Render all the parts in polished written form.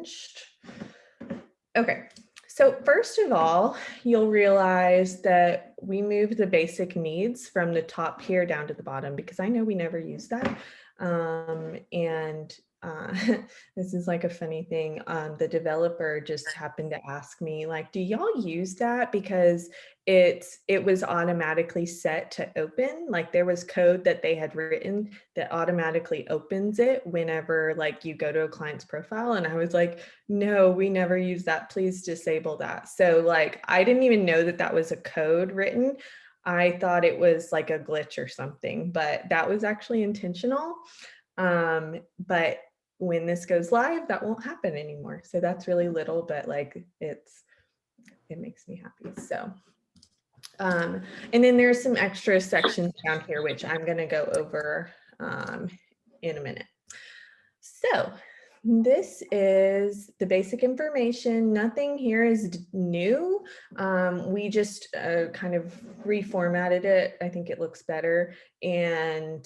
changed. Okay, so first of all, you'll realize that we moved the basic needs from the top here down to the bottom because I know we never use that. And this is like a funny thing. The developer just happened to ask me, like, do y'all use that? Because it was automatically set to open. Like there was code that they had written that automatically opens it whenever like you go to a client's profile. And I was like, no, we never use that. Please disable that. So like, I didn't even know that that was a code written. I thought it was like a glitch or something, but that was actually intentional. But when this goes live, that won't happen anymore. So that's really little, but like it makes me happy. So, and then there's some extra sections down here, which I'm gonna go over in a minute. So this is the basic information. Nothing here is new. We just kind of reformatted it. I think it looks better and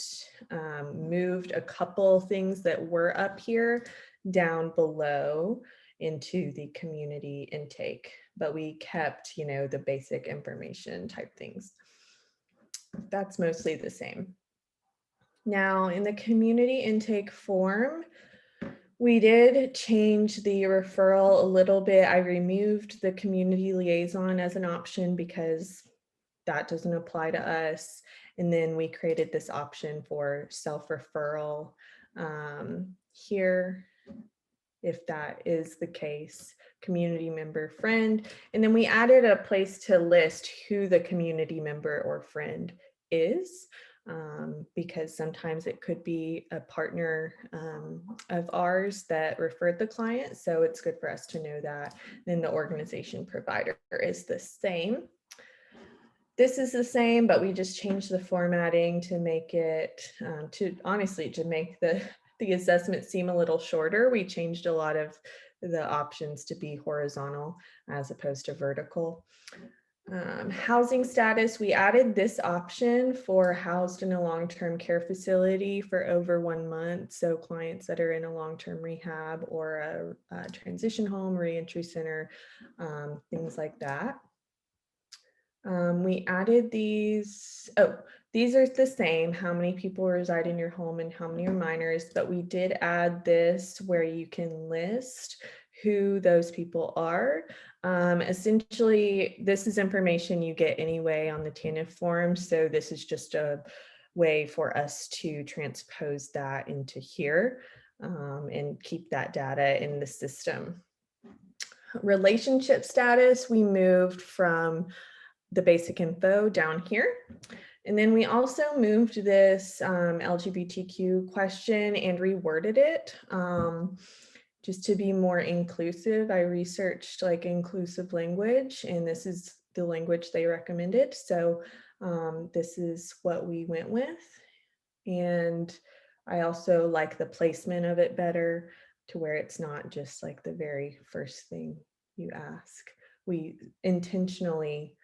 moved a couple things that were up here down below into the community intake, but we kept, the basic information type things. That's mostly the same. Now in the community intake form, we did change the referral a little bit. I removed the community liaison as an option because that doesn't apply to us. And then we created this option for self-referral here, if that is the case, community member friend. And then we added a place to list who the community member or friend is. Because sometimes it could be a partner of ours that referred the client. So it's good for us to know that. Then the organization provider is the same. This is the same, but we just changed the formatting to make it, to make the assessment seem a little shorter. We changed a lot of the options to be horizontal as opposed to vertical. Housing status, we added this option for housed in a long-term care facility for over 1 month. So clients that are in a long-term rehab or a transition home, reentry center, things like that. We added these, these are the same, how many people reside in your home and how many are minors, but we did add this where you can list who those people are. Essentially, this is information you get anyway on the TANF form. So this is just a way for us to transpose that into here and keep that data in the system. Relationship status, we moved from the basic info down here. And then we also moved this LGBTQ question and reworded it just to be more inclusive. I researched like inclusive language, and this is the language they recommended. So this is what we went with. And I also like the placement of it better to where it's not just like the very first thing you ask. We intentionally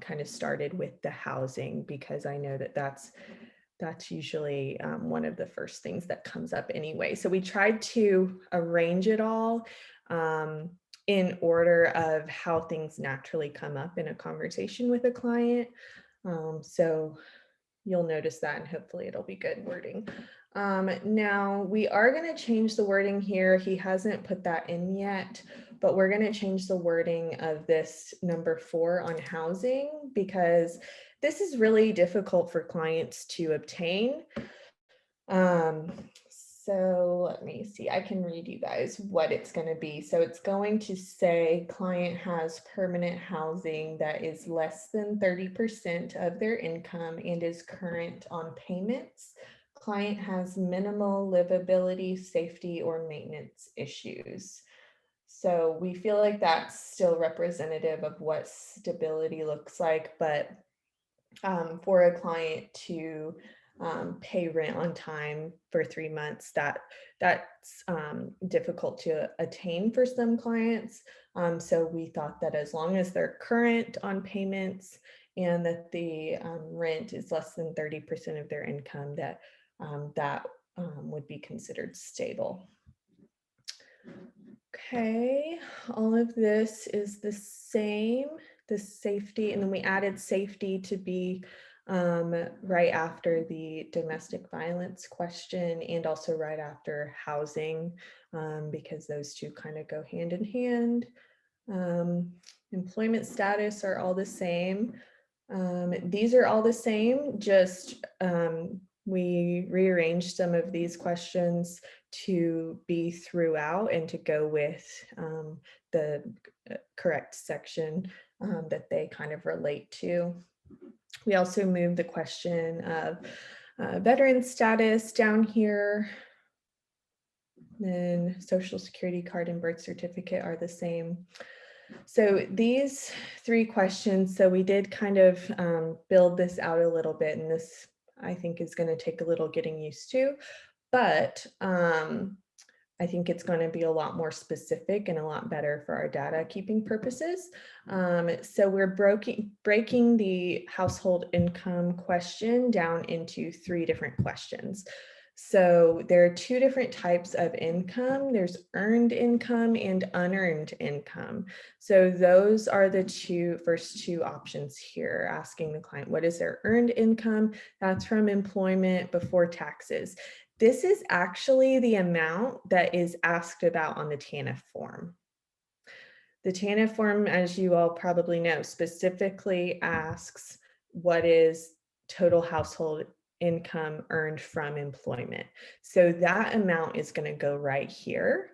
kind of started with the housing because I know that that's usually one of the first things that comes up anyway. So we tried to arrange it all in order of how things naturally come up in a conversation with a client. So you'll notice that and hopefully it'll be good wording. Now we are going to change the wording here. He hasn't put that in yet, but we're going to change the wording of this number 4 on housing because this is really difficult for clients to obtain. So let me see, I can read you guys what it's going to be. So it's going to say client has permanent housing that is less than 30% of their income and is current on payments. Client has minimal livability, safety, or maintenance issues. So we feel like that's still representative of what stability looks like, but for a client to pay rent on time for 3 months, that's difficult to attain for some clients. So we thought that as long as they're current on payments and that the rent is less than 30% of their income, that would be considered stable. Okay, all of this is the same, the safety, and then we added safety to be right after the domestic violence question and also right after housing, because those two kind of go hand in hand. Um, Employment status are all the same. These are all the same, just we rearranged some of these questions to be throughout and to go with the correct section that they kind of relate to. We also moved the question of veteran status down here. Then social security card and birth certificate are the same. So these three questions, so we did kind of build this out a little bit, and this I think is going to take a little getting used to, but I think it's going to be a lot more specific and a lot better for our data keeping purposes. So we're breaking the household income question down into three different questions. So there are two different types of income. There's earned income and unearned income. So those are the first two options here, asking the client, what is their earned income? That's from employment before taxes. This is actually the amount that is asked about on the TANF form. The TANF form, as you all probably know, specifically asks what is total household income earned from employment. So that amount is going to go right here.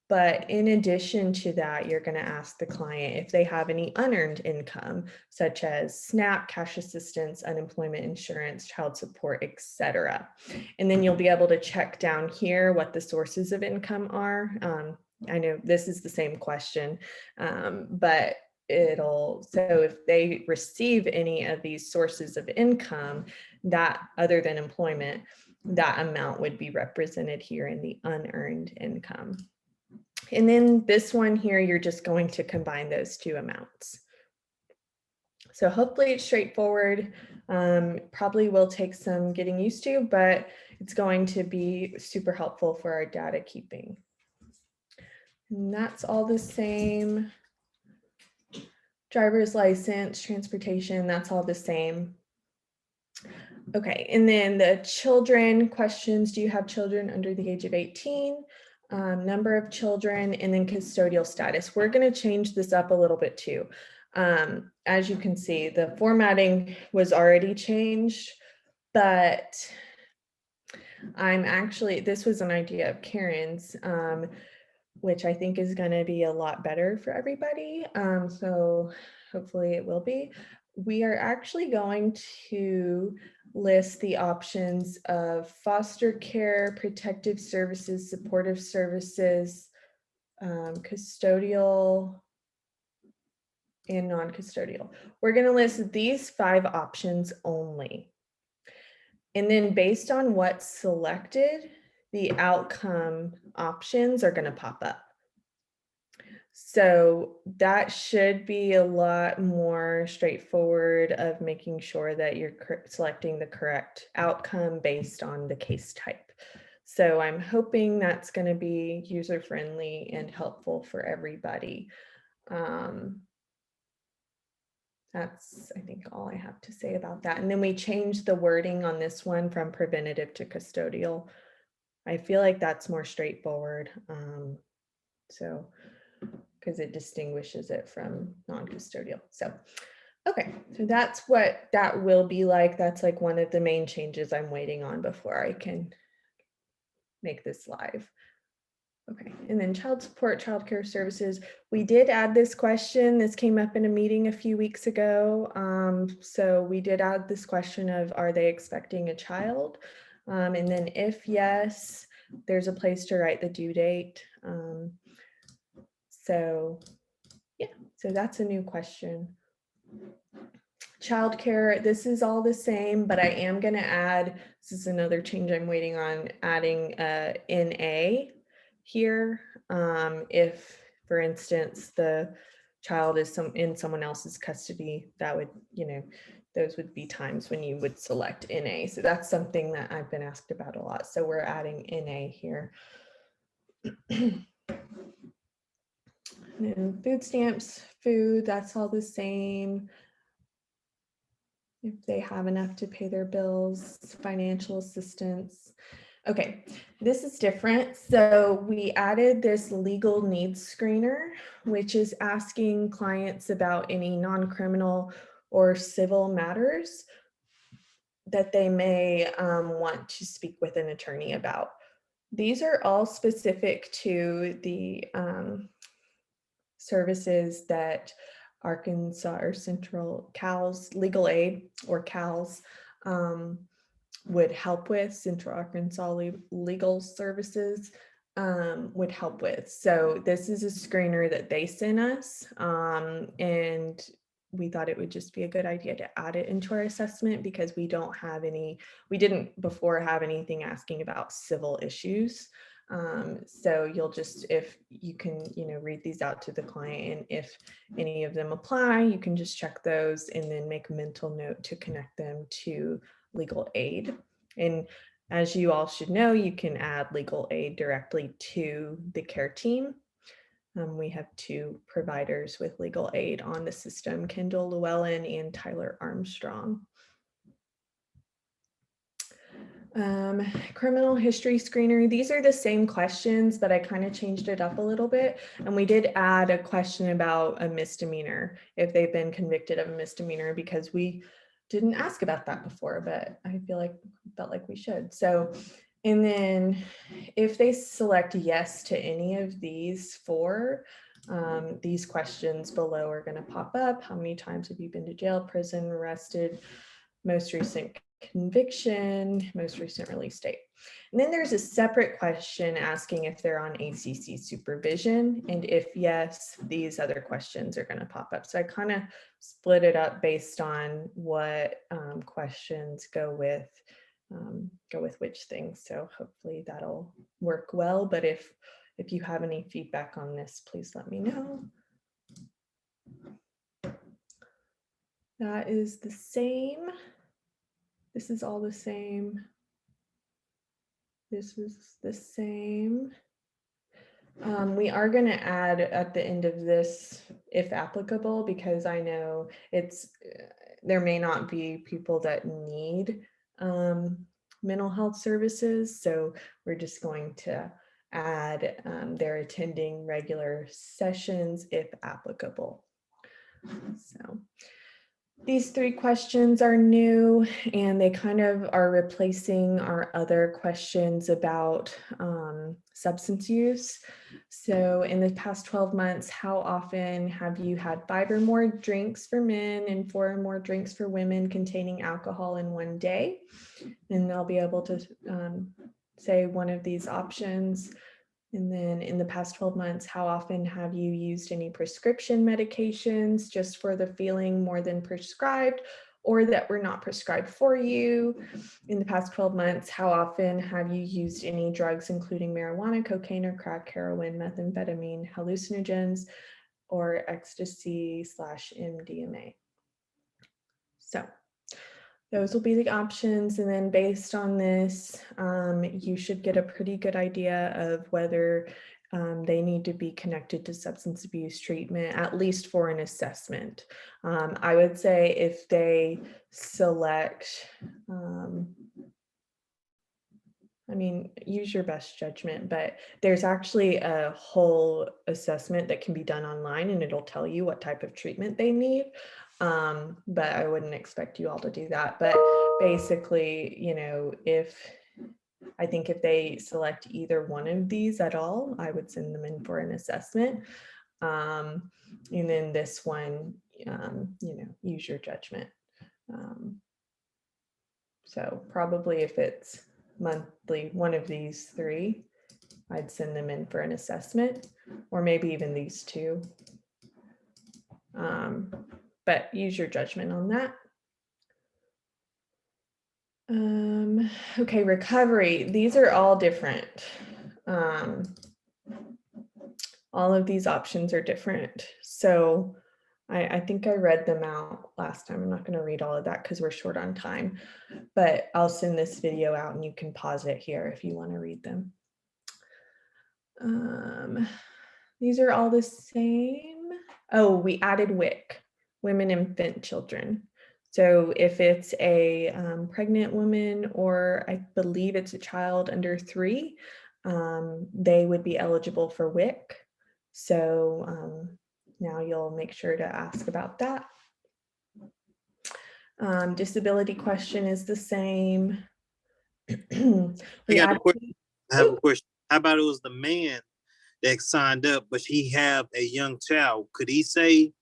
But in addition to that, you're going to ask the client if they have any unearned income, such as SNAP, cash assistance, unemployment insurance, child support, etc. And then you'll be able to check down here what the sources of income are. I know this is the same question, but so if they receive any of these sources of income that other than employment, that amount would be represented here in the unearned income. And then this one here, you're just going to combine those two amounts. So hopefully it's straightforward. Probably will take some getting used to, but it's going to be super helpful for our data keeping. And that's all the same. Driver's license, transportation, that's all the same. Okay, and then the children questions, do you have children under the age of 18? Number of children, and then custodial status. We're going to change this up a little bit too. As you can see, the formatting was already changed, but this was an idea of Karen's, which I think is going to be a lot better for everybody. So hopefully it will be. We are actually going to list the options of foster care, protective services, supportive services, custodial, and non-custodial. We're going to list these 5 options only. And then based on what's selected, the outcome options are going to pop up. So that should be a lot more straightforward of making sure that you're selecting the correct outcome based on the case type. So I'm hoping that's going to be user-friendly and helpful for everybody. That's, I think, all I have to say about that. And then we changed the wording on this one from preventative to custodial. I feel like that's more straightforward. So because it distinguishes it from non-custodial. So, okay, so that's what that will be like. That's like one of the main changes I'm waiting on before I can make this live. Okay, and then child support, child care services. We did add this question. This came up in a meeting a few weeks ago. So we did add this question of, are they expecting a child? And then if yes, there's a place to write the due date. So yeah, so that's a new question. Childcare, this is all the same, but I am going to add, this is another change I'm waiting on, adding NA here. If, for instance, the child is in someone else's custody, that would, those would be times when you would select NA. So that's something that I've been asked about a lot. So we're adding NA here. Food stamps, food, that's all the same. If they have enough to pay their bills, financial assistance. Okay, this is different. So we added this legal needs screener, which is asking clients about any non-criminal or civil matters that they may want to speak with an attorney about. These are all specific to the services that Arkansas or Central CALS, Legal Aid or CALS would help with, Central Arkansas Legal Services would help with. So this is a screener that they sent us, and we thought it would just be a good idea to add it into our assessment because we didn't before have anything asking about civil issues. So you'll just, if you can, read these out to the client, and if any of them apply, you can just check those and then make a mental note to connect them to legal aid. And as you all should know, you can add legal aid directly to the care team. We have 2 providers with legal aid on the system, Kendall Llewellyn and Tyler Armstrong. Criminal history screener. These are the same questions, but I kind of changed it up a little bit. And we did add a question about a misdemeanor, if they've been convicted of a misdemeanor, because we didn't ask about that before, but I felt like we should. So, and then if they select yes to any of these 4, these questions below are going to pop up. How many times have you been to jail, prison, arrested, most recent conviction, most recent release date. And then there's a separate question asking if they're on ACC supervision. And if yes, these other questions are going to pop up. So I kind of split it up based on what questions go with which things. So hopefully that'll work well. But if you have any feedback on this, please let me know. That is the same. This is all the same. This is the same. We are going to add at the end of this, if applicable, because I know there may not be people that need mental health services. So we're just going to add they're attending regular sessions if applicable. So these 3 questions are new, and they kind of are replacing our other questions about substance use. So in the past 12 months, how often have you had 5 or more drinks for men and 4 or more drinks for women containing alcohol in one day? And they'll be able to say one of these options. And then in the past 12 months, how often have you used any prescription medications just for the feeling more than prescribed, or that were not prescribed for you? In the past 12 months, how often have you used any drugs, including marijuana, cocaine, or crack, heroin, methamphetamine, hallucinogens, or ecstasy/MDMA? So those will be the options. And then based on this, you should get a pretty good idea of whether they need to be connected to substance abuse treatment, at least for an assessment. I would say if they select, use your best judgment, but there's actually a whole assessment that can be done online, and it'll tell you what type of treatment they need. But I wouldn't expect you all to do that. But basically, if they select either one of these at all, I would send them in for an assessment. And then this one, use your judgment. So probably if it's monthly, one of these 3, I'd send them in for an assessment, or maybe even these 2. But use your judgment on that. Okay, recovery. These are all different. All of these options are different. So I think I read them out last time. I'm not going to read all of that because we're short on time, but I'll send this video out and you can pause it here if you want to read them. These are all the same. Oh, we added WIC, women, infant, children. So if it's a pregnant woman, or I believe it's a child under 3, they would be eligible for WIC. So now you'll make sure to ask about that. Disability question is the same. I We got a added. question. I have a question. How about it was the man that signed up, but he have a young child? Could he say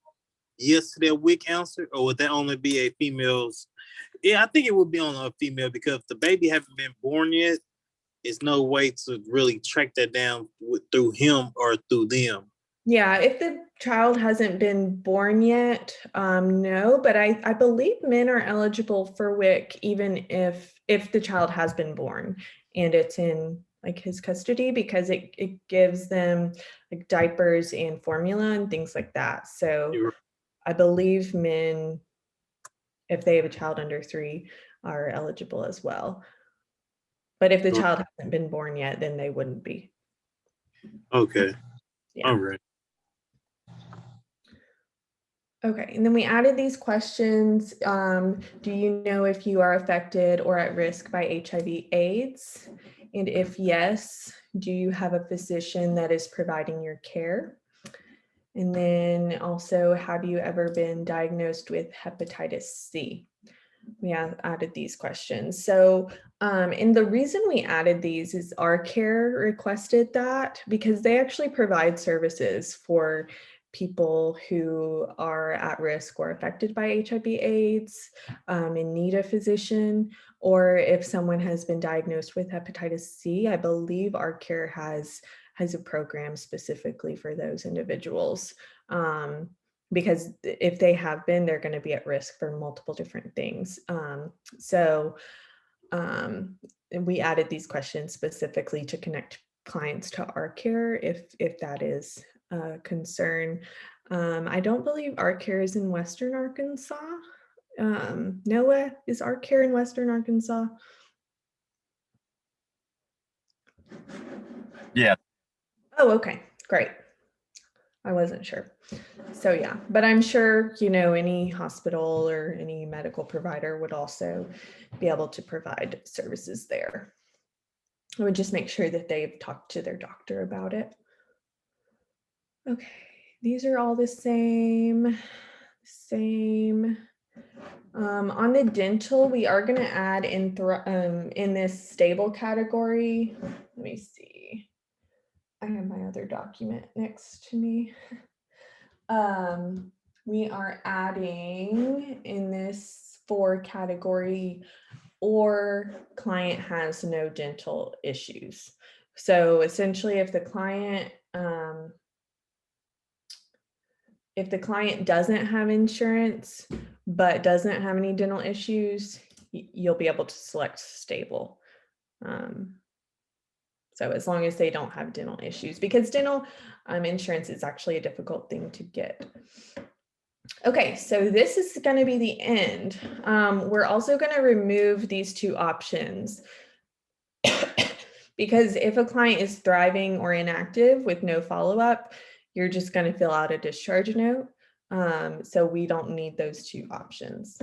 yes to that WIC answer, or would that only be a female's? Yeah, I think it would be on a female because if the baby haven't been born yet, there's no way to really track that down through him or through them. Yeah, if the child hasn't been born yet, no, but I believe men are eligible for WIC even if the child has been born and it's in like his custody, because it gives them like diapers and formula and things like that. So I believe men, if they have a child under 3, are eligible as well. But if the child hasn't been born yet, then they wouldn't be. Okay. Yeah. All right. Okay, and then we added these questions. Do you know if you are affected or at risk by HIV/AIDS? And if yes, do you have a physician that is providing your care? And then also, have you ever been diagnosed with hepatitis C? We added these questions. So, and the reason we added these is our care requested that because they actually provide services for people who are at risk or affected by HIV/AIDS, in need of physician, or if someone has been diagnosed with hepatitis C. I believe our care has a program specifically for those individuals. Because if they have been, they're going to be at risk for multiple different things. So we added these questions specifically to connect clients to our care if that is a concern. I don't believe our care is in Western Arkansas. Noah, is our care in Western Arkansas? Yeah. Oh, okay, great. I wasn't sure. So yeah, but I'm sure, any hospital or any medical provider would also be able to provide services there. I would just make sure that they've talked to their doctor about it. Okay, these are all the same. On the dental, we are going to add in this stable category. Let me see. I have my other document next to me. We are adding in this 4 category, or client has no dental issues. So essentially, if the client doesn't have insurance but doesn't have any dental issues, you'll be able to select stable. So as long as they don't have dental issues, because dental insurance is actually a difficult thing to get. Okay, so this is going to be the end. We're also going to remove these 2 options because if a client is thriving or inactive with no follow-up, you're just going to fill out a discharge note. So we don't need those 2 options.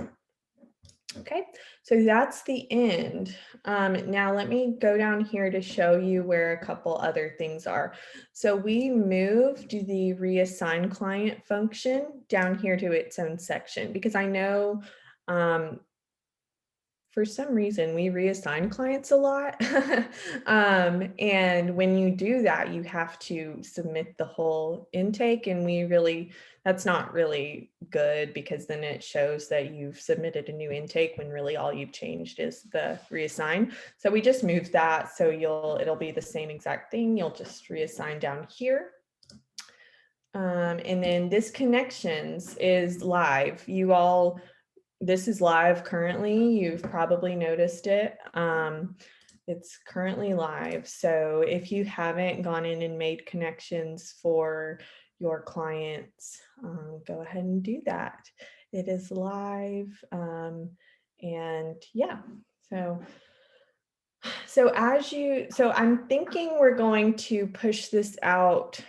Okay, so that's the end. Now let me go down here to show you where a couple other things are. So we moved the reassign client function down here to its own section because I know for some reason we reassign clients a lot. And when you do that, you have to submit the whole intake, and that's not really good because then it shows that you've submitted a new intake when really all you've changed is the reassign. So we just moved that, so it'll be the same exact thing. You'll just reassign down here. And then this connections is live. This is live currently. You've probably noticed it. It's currently live. So if you haven't gone in and made connections for your clients, go ahead and do that. It is live. And yeah, so I'm thinking we're going to push this out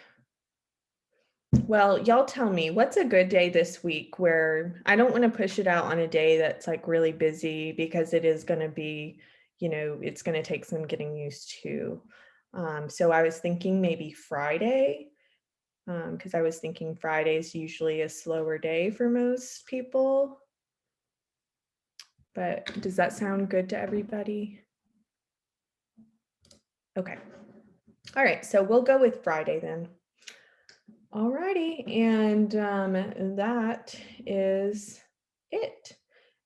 Well, y'all tell me, what's a good day this week where I don't want to push it out on a day that's like really busy because it is going to be, it's going to take some getting used to. So I was thinking maybe Friday, because I was thinking Friday is usually a slower day for most people. But does that sound good to everybody? Okay. All right. So we'll go with Friday then. All righty. And that is it.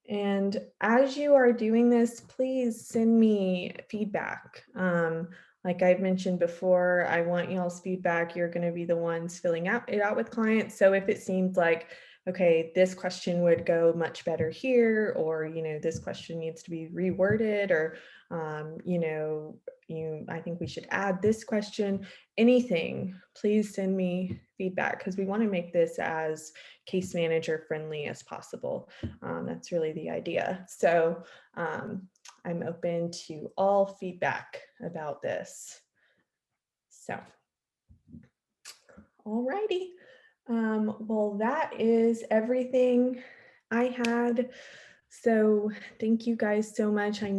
And as you are doing this, please send me feedback. Like I've mentioned before, I want y'all's feedback. You're going to be the ones filling it out with clients. So if it seems like, okay, this question would go much better here, or this question needs to be reworded, or I think we should add this question. Anything, please send me feedback because we want to make this as case manager friendly as possible. That's really the idea. So I'm open to all feedback about this. So, all righty. Well, that is everything I had. So thank you guys so much. I